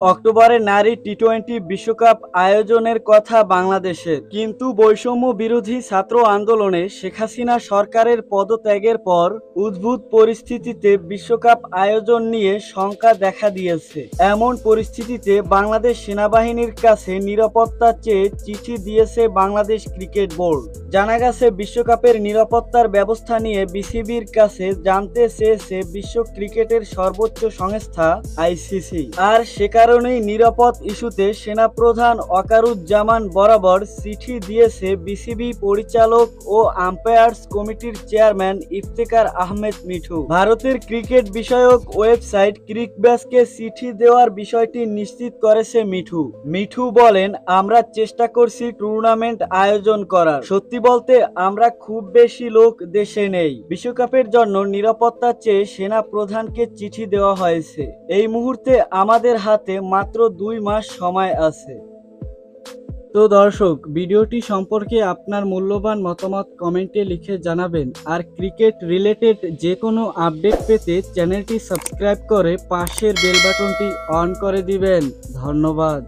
অক্টোবরে নারী টি-20 বিশ্বকাপ আয়োজনের কথা বাংলাদেশের, কিন্তু বৈষম্য বিরোধী ছাত্র আন্দোলনে শেখ হাসিনা সরকারের পদত্যাগের পর উদ্ভূত পরিস্থিতিতে বিশ্বকাপ আয়োজন নিয়ে শঙ্কা দেখা দিয়েছে। এমন পরিস্থিতিতে বাংলাদেশ সেনাবাহিনীর কাছে নিরাপত্তা চেয়ে চিঠি দিয়েছে বাংলাদেশ ক্রিকেট বোর্ড। জানা গেছে, বিশ্বকাপের নিরাপত্তার ব্যবস্থা নিয়ে বিসিবির কাছে জানতে চেয়েছে বিশ্ব ক্রিকেটের সর্বোচ্চ সংস্থা আইসিসি। আর সে কারণেই নিরাপদ ইস্যুতে সেনাপ্রধান ওয়াকারুজ্জামান বরাবর চিঠি দিয়েছে বিসিবি পরিচালক ও আম্পায়ার্স কমিটির চেয়ারম্যান ইফতেখার আহমেদ মিঠু। ভারতের ক্রিকেট বিষয়ক ওয়েবসাইট ক্রিকব্যাজকে চিঠি দেওয়ার বিষয়টি নিশ্চিত করেছে মিঠু। মিঠু বলেন, আমরা চেষ্টা করছি টুর্নামেন্ট আয়োজন করার। সত্যি বলতে আমরা খুব বেশি লোক দেশে নেই। বিশ্বকাপের জন্য নিরাপত্তা চেয়ে সেনা প্রধানকে চিঠি দেওয়া হয়েছে। এই মুহূর্তে আমাদের হাতে মাত্র 2 মাস সময় আছে। তো দর্শক, ভিডিওটি সম্পর্কে আপনার মূল্যবান মতামত কমেন্টে লিখে জানাবেন। আর ক্রিকেট রিলেটেড যে কোনো আপডেট পেতে চ্যানেলটি সাবস্ক্রাইব করে পাশের বেল বাটনটি অন করে দিবেন। ধন্যবাদ।